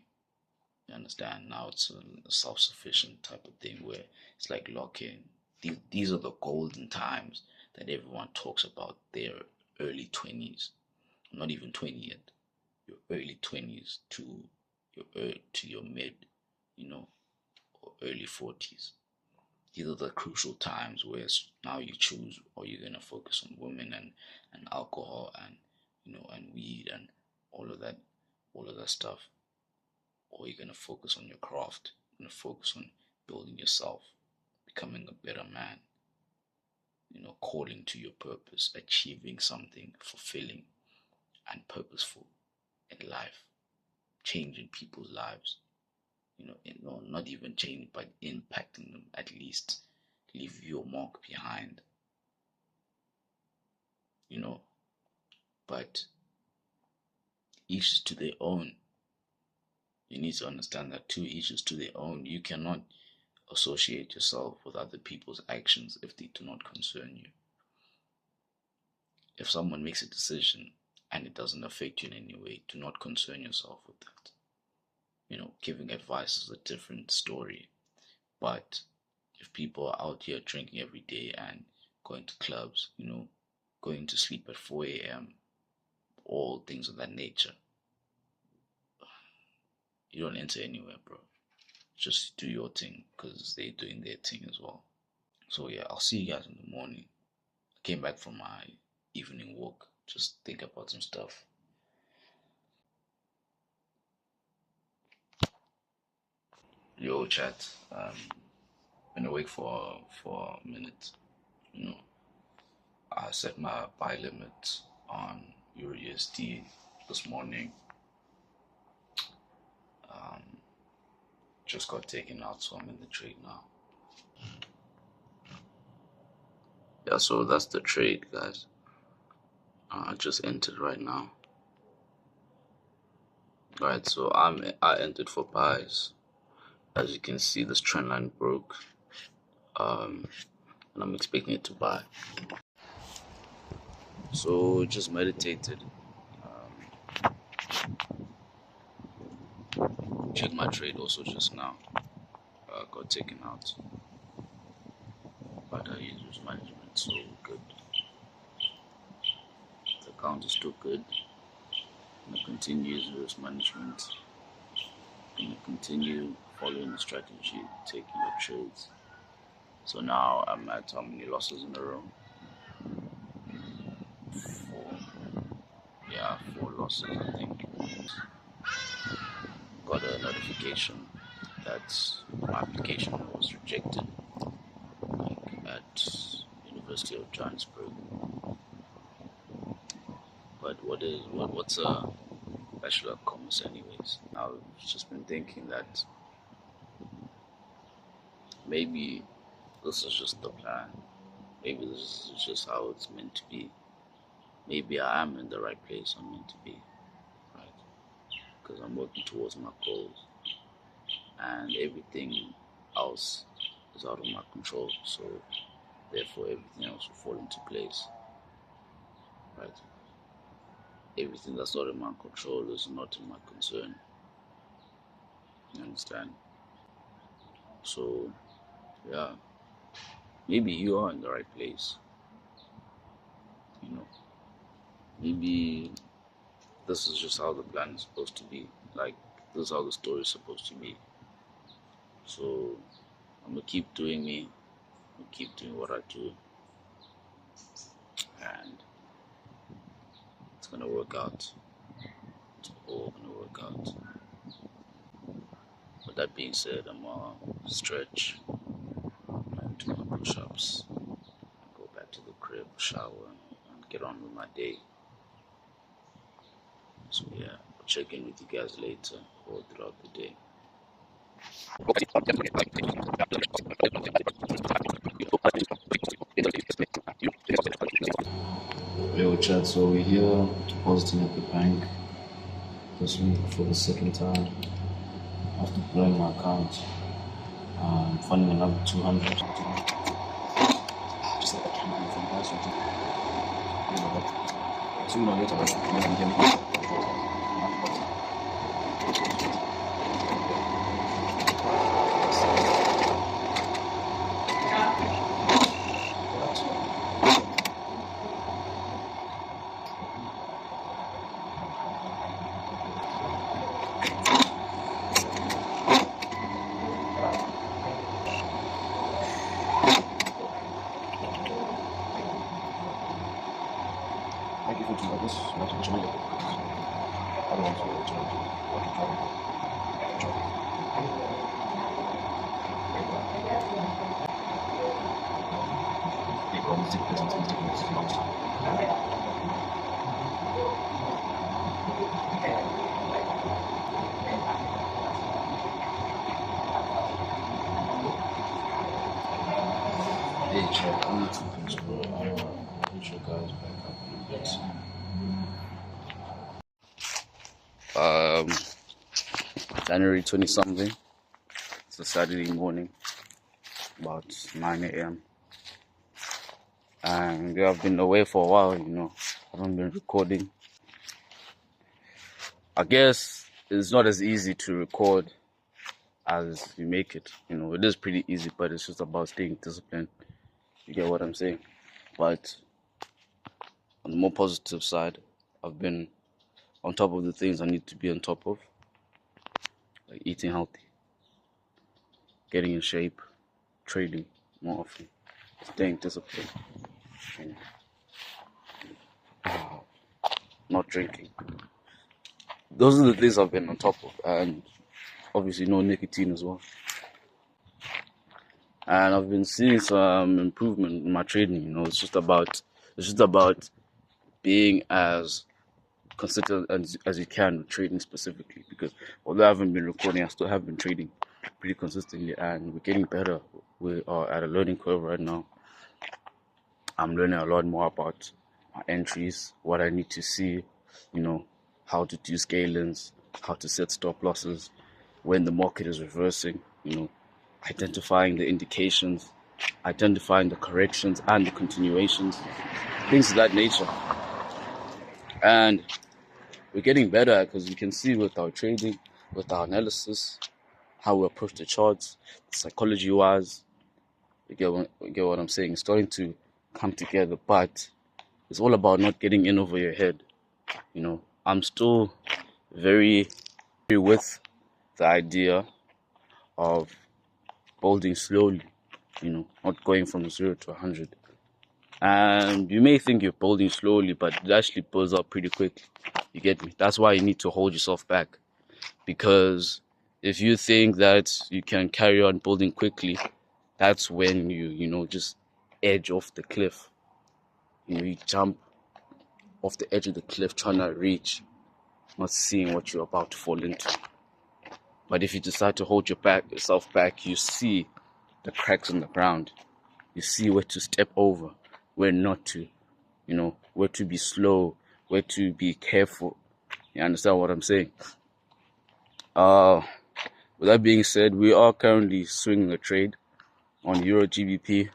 You understand? Now it's a self-sufficient type of thing where it's like lock-in. These are the golden times that everyone talks about. Their early 20s, not even 20 yet. Your early 20s to your mid, or early 40s. These are the crucial times where now you choose, or you're gonna focus on women and alcohol and weed and all of that, all of that stuff, or you're gonna focus on your craft. You're gonna focus on building yourself, becoming a better man. Calling to your purpose, achieving something fulfilling and purposeful in life, changing people's lives. Not even changing, but impacting them, at least leave your mark behind. But each is to their own. You need to understand that too. Each is to their own. You cannot associate yourself with other people's actions if they do not concern you. If someone makes a decision and it doesn't affect you in any way, do not concern yourself with that. Giving advice is a different story. But if people are out here drinking every day and going to clubs, going to sleep at 4 a.m., all things of that nature, you don't enter anywhere, bro. Just do your thing because they're doing their thing as well. So yeah, I'll see you guys in the morning. I came back from my evening walk, just think about some stuff. Yo, chat. Been awake for a minute. I set my buy limit on EURUSD this morning. Just got taken out, so I'm in the trade now. Yeah, so that's the trade, guys. I just entered right now. Alright, so I entered for buys. As you can see, this trend line broke. And I'm expecting it to buy. So just meditated. Checked my trade also just now. Got taken out. But I use risk management, so good. The account is still good. I'm gonna continue using risk management. I'm gonna continue following the strategy, taking the trades. So now I'm at how many losses in a row? 4. Yeah, 4 losses, I think. Got a notification that my application was rejected, like at University of Johannesburg. But what's a Bachelor of Commerce anyways? I've just been thinking that maybe this is just the plan. Maybe this is just how it's meant to be. Maybe I am in the right place I'm meant to be, right? Because I'm working towards my goals, and everything else is out of my control. So therefore, everything else will fall into place, right? Everything that's not in my control is not in my concern. You understand? So yeah, maybe you are in the right place. Maybe this is just how the plan is supposed to be. Like, this is how the story is supposed to be. So I'm gonna keep doing me. I'm gonna keep doing what I do, and it's gonna work out. It's all gonna work out. With that being said, I'm gonna stretch, do my push-ups, go back to the crib, shower, and get on with my day. So yeah, I'll check in with you guys later or throughout the day. Yo, chat, so we're here depositing at the bank this week for the second time after blowing my account. Funding another 200. Just like that from the house, sooner or later, I'm going to be if it's like this, imagine join it. Otherwise, we'll join it. Okay, join it. Okay, go on, let's take this. Hey, check. I need some things, bro. I'll put your guys back up in a bit. January 20 something. It's a Saturday morning, about 9 a.m. And I've been away for a while, I haven't been recording. I guess it's not as easy to record as you make it. It is pretty easy, but it's just about staying disciplined. You get what I'm saying? But on the more positive side, I've been on top of the things I need to be on top of, like eating healthy, getting in shape, trading more often, staying disciplined, and not drinking. Those are the things I've been on top of, and obviously no nicotine as well. And I've been seeing some improvement in my trading. It's just about being as consistent as you can with trading specifically, because although I haven't been recording, I still have been trading pretty consistently, and we're getting better. We are at a learning curve right now. I'm learning a lot more about my entries, what I need to see, how to do scalings, how to set stop losses when the market is reversing, identifying the indications, identifying the corrections and the continuations, things of that nature. And we're getting better because we can see with our trading, with our analysis, how we approach the charts, psychology-wise. You get what I'm saying? It's starting to come together, but it's all about not getting in over your head. I'm still very with the idea of building slowly, not going from 0 to 100. And you may think you're building slowly, but it actually builds up pretty quickly. You get me? That's why you need to hold yourself back. Because if you think that you can carry on building quickly, that's when you just edge off the cliff. You jump off the edge of the cliff trying to reach, not seeing what you're about to fall into. But if you decide to hold yourself back, you see the cracks in the ground. You see where to step over, where not to, where to be slow, where to be careful. You understand what I'm saying? With that being said, we are currently swinging a trade on Euro GBP.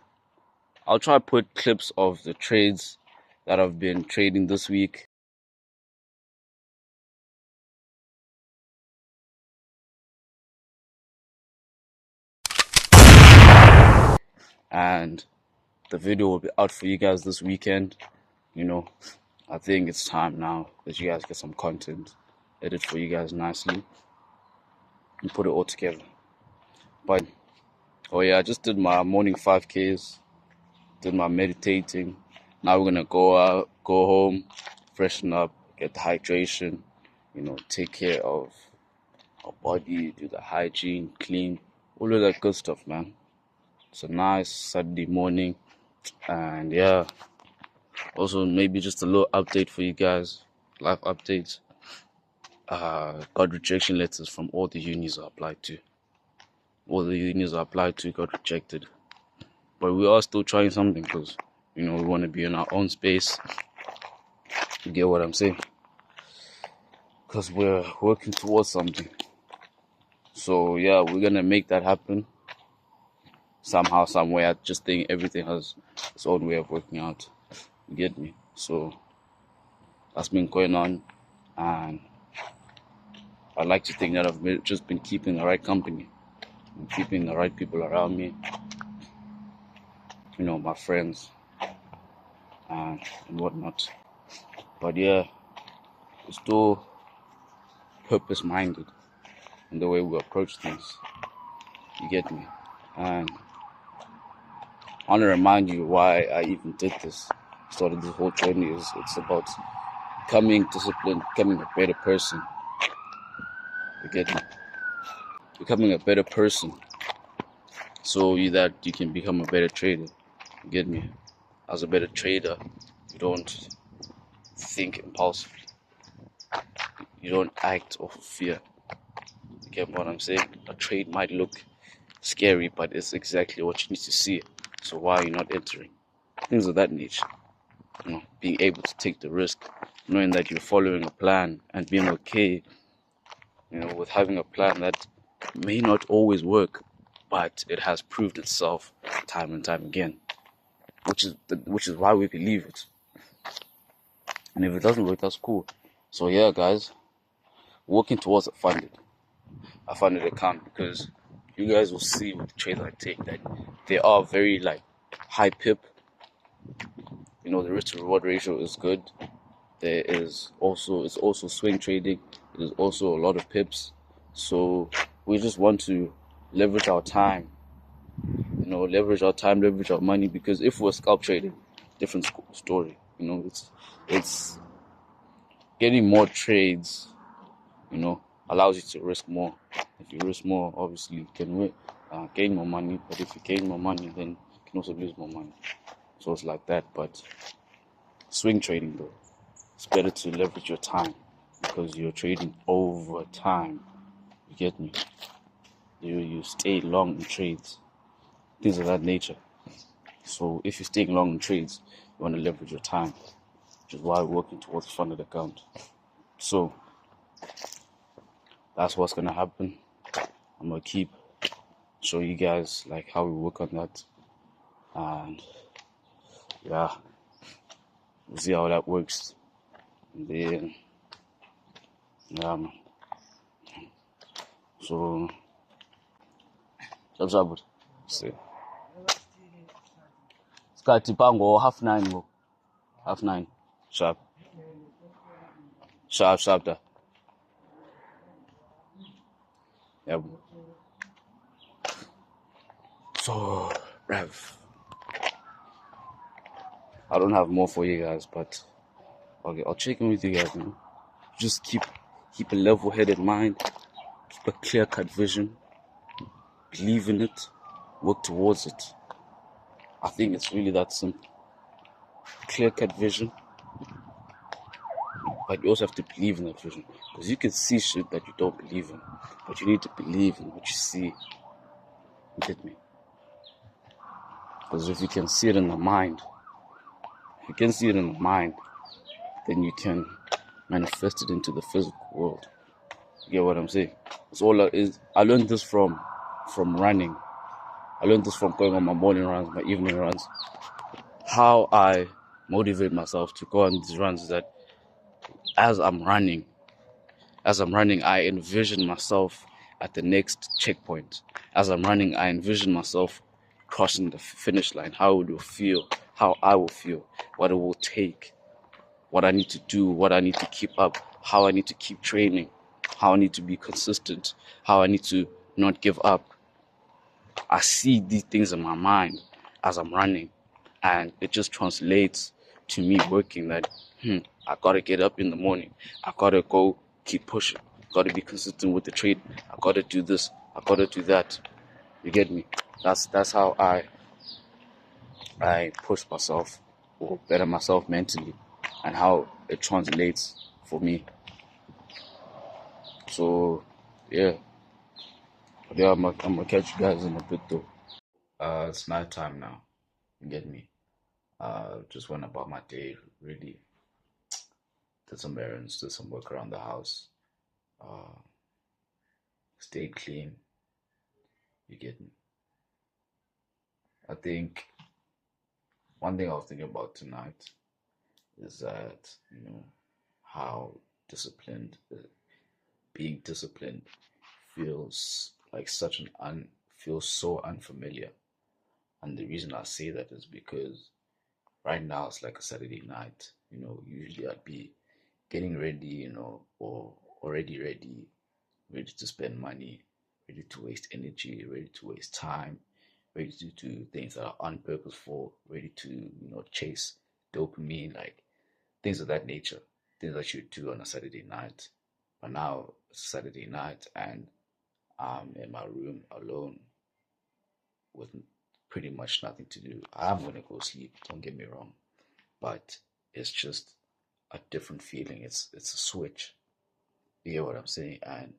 I'll try to put clips of the trades that I've been trading this week. And the video will be out for you guys this weekend. I think it's time now that you guys get some content edited for you guys nicely and put it all together. But I just did my morning 5Ks, did my meditating. Now we're gonna go out, go home, freshen up, get the hydration, take care of our body, do the hygiene, clean, all of that good stuff, man. It's a nice Saturday morning, and also maybe just a little update for you guys, life updates. Got rejection letters from all the unis I applied to. All the unis I applied to got rejected, but we are still trying something because we want to be in our own space. You get what I'm saying? Because we're working towards something. So we're gonna make that happen somehow, somewhere. I just think everything has its own way of working out. You get me? So that's been going on, and I like to think that I've just been keeping the right company, keeping the right people around me. My friends and whatnot. But we're still purpose-minded in the way we approach things. You get me? And I want to remind you why I even did this. started this whole journey is it's about becoming disciplined, becoming a better person. You get me? Becoming a better person so that you can become a better trader. You get me? As a better trader, you don't think impulsively. You don't act off of fear. You get what I'm saying? A trade might look scary, but it's exactly what you need to see. So why are you not entering? Things of that nature. Being able to take the risk, knowing that you're following a plan and being okay, with having a plan that may not always work, but it has proved itself time and time again, which is why we believe it. And if it doesn't work, that's cool. So yeah, guys, working towards a funded account, because you guys will see with the trades I take that they are very high pip. The risk to reward ratio is good. It's also swing trading. There's also a lot of pips. So we just want to leverage our time, leverage our money, because if we're scalp trading, different story. It's getting more trades, allows you to risk more. If you risk more, obviously you can gain more money, but if you gain more money, then you can also lose more money. So it's like that. But swing trading though, it's better to leverage your time because you're trading over time. You get me? You stay long in trades, things of that nature. So if you're staying long in trades, you want to leverage your time, which is why we're working towards a funded account. So that's what's gonna happen. I'm gonna keep show you guys how we work on that, and yeah, we'll see how that works. And then yeah, man. So jab see. Skati pango half 9 go. Half 9. Sharp. Sharp da. Yeah. So Rev. I don't have more for you guys, but okay, I'll check in with you guys, man. Just keep a level-headed mind, keep a clear-cut vision, believe in it, work towards it. I think it's really that simple. Clear-cut vision, but you also have to believe in that vision. Because you can see shit that you don't believe in, but you need to believe in what you see. You get me? Because if you can see it in the mind, then you can manifest it into the physical world. You get what I'm saying? It's all is. I learned this from running. I learned this from going on my morning runs, my evening runs. How I motivate myself to go on these runs is that as I'm running, I envision myself at the next checkpoint. As I'm running, I envision myself crossing the finish line. How it will feel, how I will feel, what it will take, what I need to do, what I need to keep up, how I need to keep training, how I need to be consistent, how I need to not give up. I see these things in my mind as I'm running, and it just translates to me working that, I gotta get up in the morning. I gotta go keep pushing. Gotta be consistent with the trade. I gotta do this. I gotta do that. You get me? That's how I push myself or better myself mentally, and how it translates for me. So yeah, I'm gonna catch you guys in a bit though. It's night time now. You get me? Just went about my day. Really did some errands, did some work around the house. Uh, stayed clean. You get me? I think one thing I was thinking about tonight is that how disciplined being disciplined feels like feels so unfamiliar. And the reason I say that is because right now it's like a Saturday night. Usually I'd be getting ready, or already ready to spend money, ready to waste energy, ready to waste time, ready to do things that are unpurposeful, ready to chase dopamine, like things of that nature, things that you do on a Saturday night. But now it's Saturday night and I'm in my room alone with pretty much nothing to do. I'm gonna go sleep, don't get me wrong, but it's just a different feeling. It's a switch. You get what I'm saying? And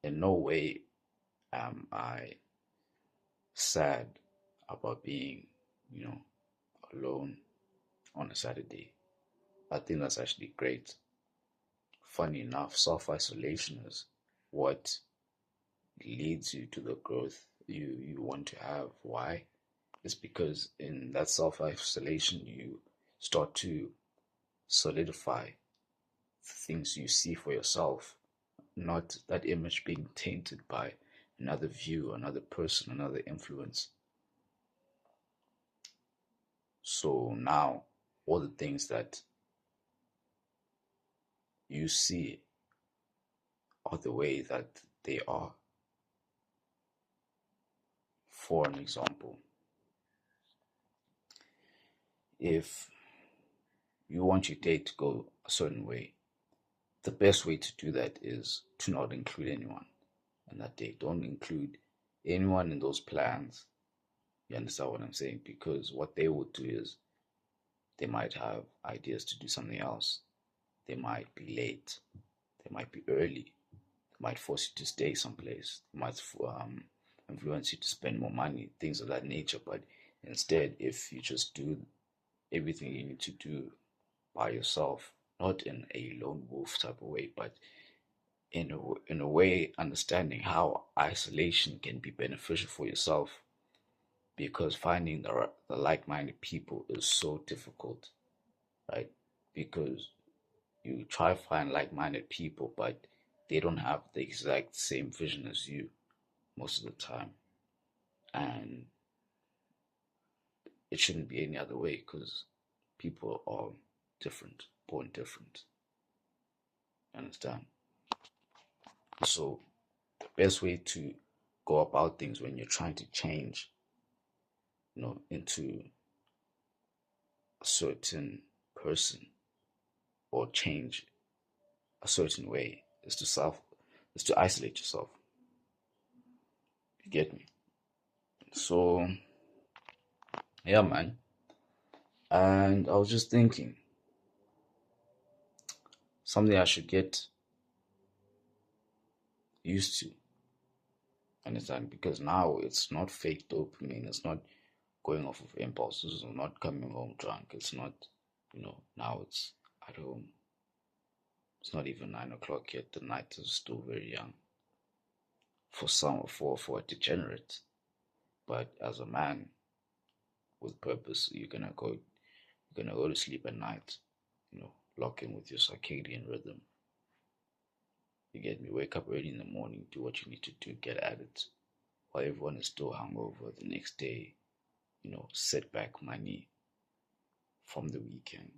in no way am I sad about being, you know, alone on a Saturday. I think that's actually great. Funny enough, self isolation is what leads you to the growth you want to have. Why? It's because in that self isolation, you start to solidify the things you see for yourself, not that image being tainted by another view, another person, another influence. So now, all the things that you see are the way that they are. For an example, if you want your date to go a certain way, the best way to do that is to not include anyone on that date. Don't include anyone in those plans. You understand what I'm saying? Because what they would do is they might have ideas to do something else. They might be late. They might be early. They might force you to stay someplace. They might influence you to spend more money, things of that nature. But instead, if you just do everything you need to do by yourself, not in a lone wolf type of way, but in a way understanding how isolation can be beneficial for yourself, because finding the like-minded people is so difficult, right? Because you try to find like-minded people, but they don't have the exact same vision as you most of the time, and it shouldn't be any other way because people are different, born different. Understand? So the best way to go about things when you're trying to change, into a certain person or change a certain way is to isolate yourself. You get me? So yeah, man. And I was just thinking something I should get used to. Understand? Because now it's not fake dopamine. It's not going off of impulses. It's not coming home drunk. It's not, now it's at home. It's not even 9 o'clock yet. The night is still very young for some, for a degenerate. But as a man with purpose, you're gonna go to sleep at night. Lock in with your circadian rhythm. You get me? Wake up early in the morning, do what you need to do, get at it. While everyone is still hungover the next day, sit back money from the weekend.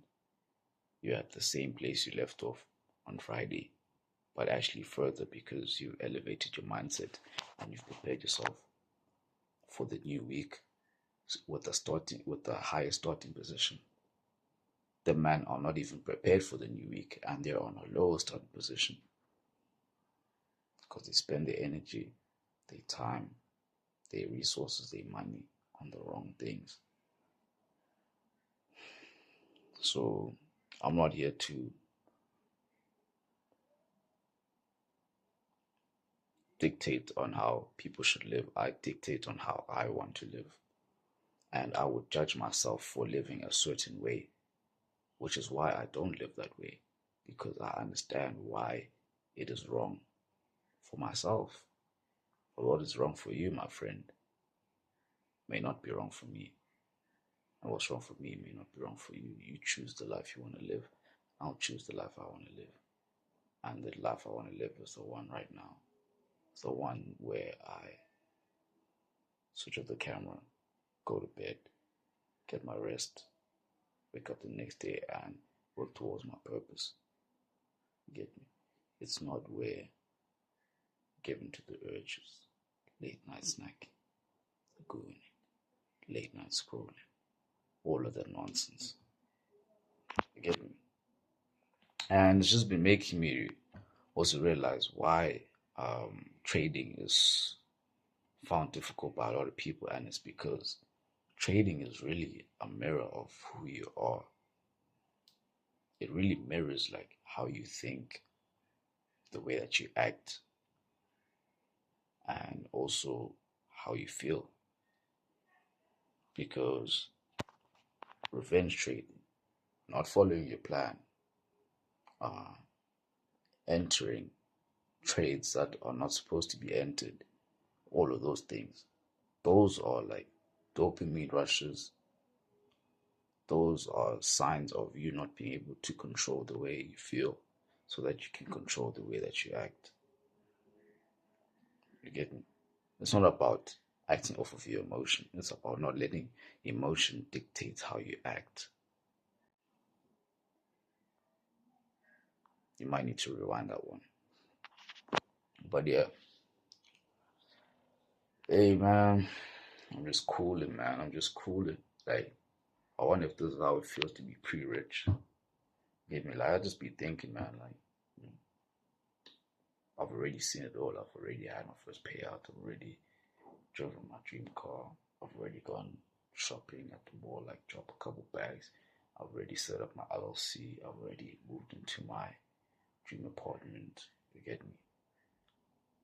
You're at the same place you left off on Friday, but actually further because you've elevated your mindset and you've prepared yourself for the new week with the higher starting position. The men are not even prepared for the new week and they're on a lower starting position because they spend their energy, their time, their resources, their money on the wrong things. So I'm not here to dictate on how people should live. I dictate on how I want to live. And I would judge myself for living a certain way, which is why I don't live that way, because I understand why it is wrong for myself. But what is wrong for you, my friend, may not be wrong for me. And what's wrong for me may not be wrong for you. You choose the life you want to live. I'll choose the life I want to live. And the life I want to live is the one right now. It's the one where I switch off the camera, go to bed, get my rest, wake up the next day and work towards my purpose. You get me? It's not where given to the urges, late night snacking, the gooning, late night scrolling, all of that nonsense. And it's just been making me also realize why trading is found difficult by a lot of people, and it's because trading is really a mirror of who you are. It really mirrors like how you think, the way that you act, and also how you feel. Because revenge trading, not following your plan, uh, entering trades that are not supposed to be entered, all of those things, those are like dopamine rushes. Those are signs of you not being able to control the way you feel so that you can control the way that you act. You get me? It's not about acting off of your emotion. It's about not letting emotion dictate how you act. You might need to rewind that one. But yeah, hey man, I'm just cooling, man. I'm just cooling. Like, I wonder if this is how it feels to be pre-rich. Get me? Like, I just be thinking, man. Like, I've already seen it all. I've already had my first payout. I've already driven my dream car. I've already gone shopping at the mall, like drop a couple bags. I've already set up my LLC. I've already moved into my dream apartment. You get me?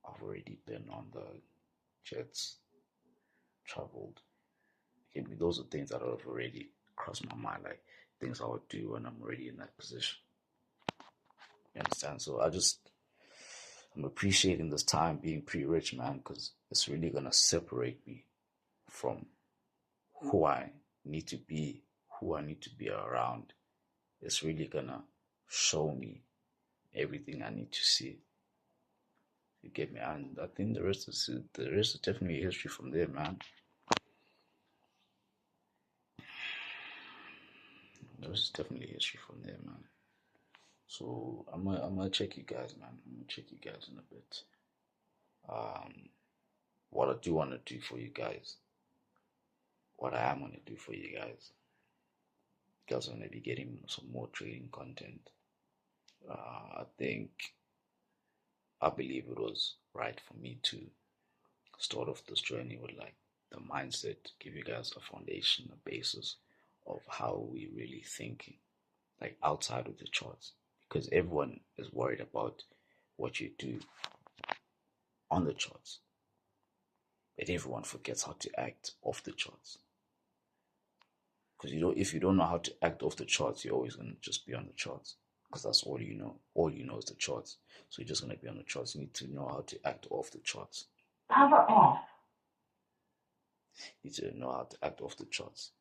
I've already been on the jets, traveled. You get me? Those are things that have already crossed my mind, like things I would do when I'm already in that position. You understand? So I'm appreciating this time being pre-rich, man, because it's really gonna separate me from who I need to be, who I need to be around. It's really gonna show me everything I need to see. You get me? And I think the rest is definitely history from there, man. The rest is definitely history from there, man. So I'm gonna check you guys, man. I'm gonna check you guys in a bit. Um, what I do want to do for you guys, what I am gonna do for you guys are gonna be getting some more trading content. I believe it was right for me to start off this journey with like the mindset, give you guys a foundation, a basis of how we really thinking, like outside of the charts, because everyone is worried about what you do on the charts, but everyone forgets how to act off the charts. Because if you don't know how to act off the charts, you're always gonna just be on the charts. Because that's all you know. All you know is the charts. So you're just gonna be on the charts. You need to know how to act off the charts. Power off. You need to know how to act off the charts.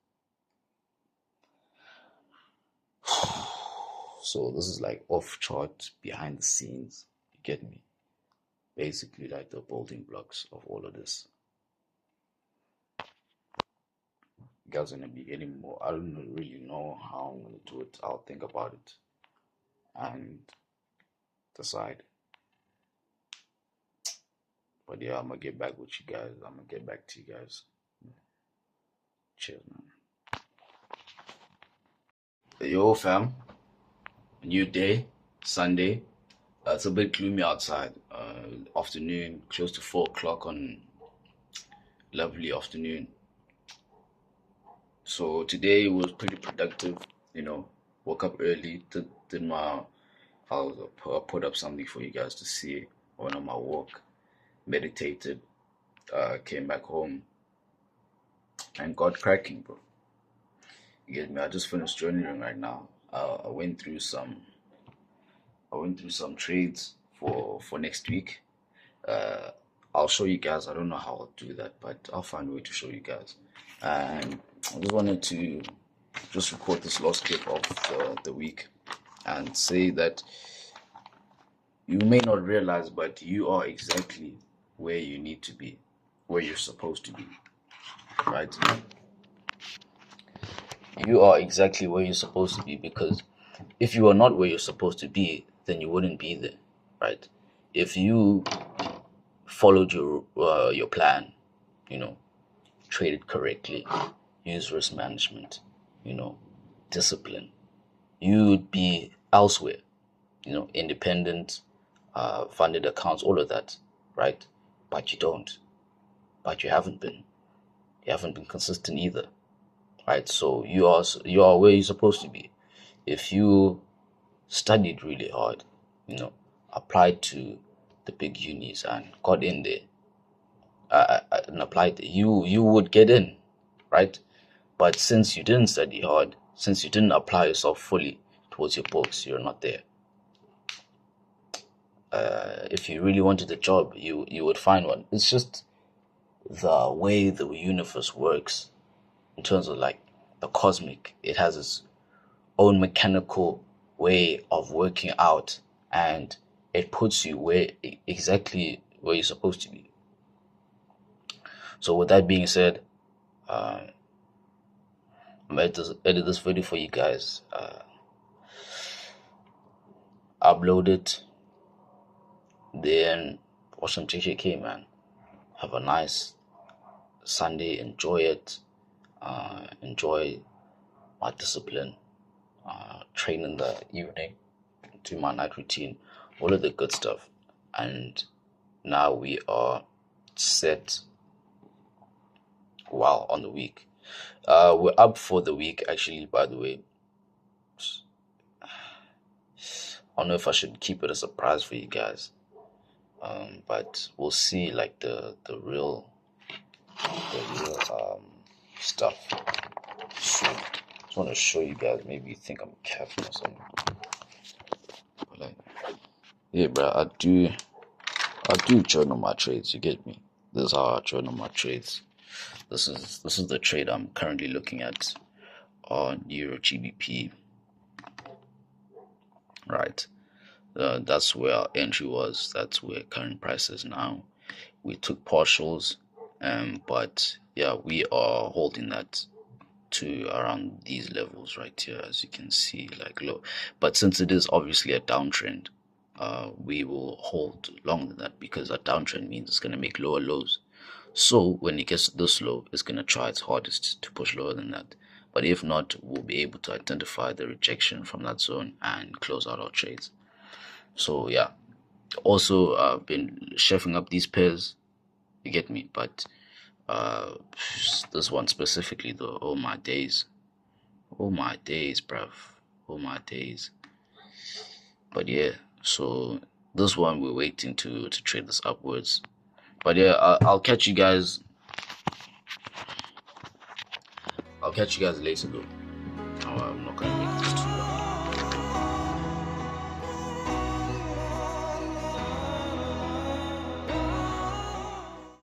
So this is like off chart, behind the scenes. You get me? Basically like the building blocks of all of this. You guys are gonna be getting more. I don't really know how I'm gonna do it. I'll think about it and decide. But yeah, I'm gonna get back with you guys. I'm gonna get back to you guys. Cheers, man. Yo, fam. A new day, Sunday. It's a bit gloomy outside. Afternoon, close to 4 o'clock on lovely afternoon. So today was pretty productive. Woke up early, did my. I put up something for you guys to see. Went on my walk, meditated, came back home, and got cracking, bro. You get me? I just finished journaling right now. I went through some trades for next week. Uh, I'll show you guys. I don't know how I'll do that, but I'll find a way to show you guys. And I just wanted to just record this last clip of the week and say that you may not realize, but you are exactly where you need to be, where you're supposed to be, right? You are exactly where you're supposed to be, because if you are not where you're supposed to be, then you wouldn't be there, right? If you followed your plan, traded correctly, use risk management, discipline, you'd be elsewhere. independent, funded accounts, all of that, right? But you don't. But you haven't been. You haven't been consistent either, right? So you are where you're supposed to be. If you studied really hard, applied to the big unis and got in there, and applied, you would get in, right? But since you didn't study hard, since you didn't apply yourself fully towards your books, you're not there. If you really wanted a job, you would find one. It's just the way the universe works in terms of like the cosmic. It has its own mechanical way of working out, and it puts you exactly where you're supposed to be. So with that being said, I'm edit this video for you guys, upload it, then watch some JJK, man. Have a nice Sunday, enjoy it, enjoy my discipline, train in the evening, do my night routine, all of the good stuff. And now we are set on the week. We're up for the week, actually, by the way. I don't know if I should keep it a surprise for you guys, but we'll see, like the real stuff soon. Just want to show you guys. Maybe you think I'm capping or something, but like, yeah, bro, I do journal my trades. You get me? This is how I journal my trades. This is the trade I'm currently looking at on Euro GBP. Right. That's where our entry was. That's where current price is now. We took partials, but yeah, we are holding that to around these levels right here, as you can see, like low. But since it is obviously a downtrend, we will hold longer than that, because a downtrend means it's going to make lower lows. So when it gets to this low, it's going to try its hardest to push lower than that. But if not, we'll be able to identify the rejection from that zone and close out our trades. So yeah, also I've been chefing up these pairs, you get me? But this one specifically though, oh my days, bruv, oh my days. But yeah, so this one we're waiting to trade this upwards. But yeah, I'll catch you guys. I'll catch you guys later though. I'm not gonna make this too long.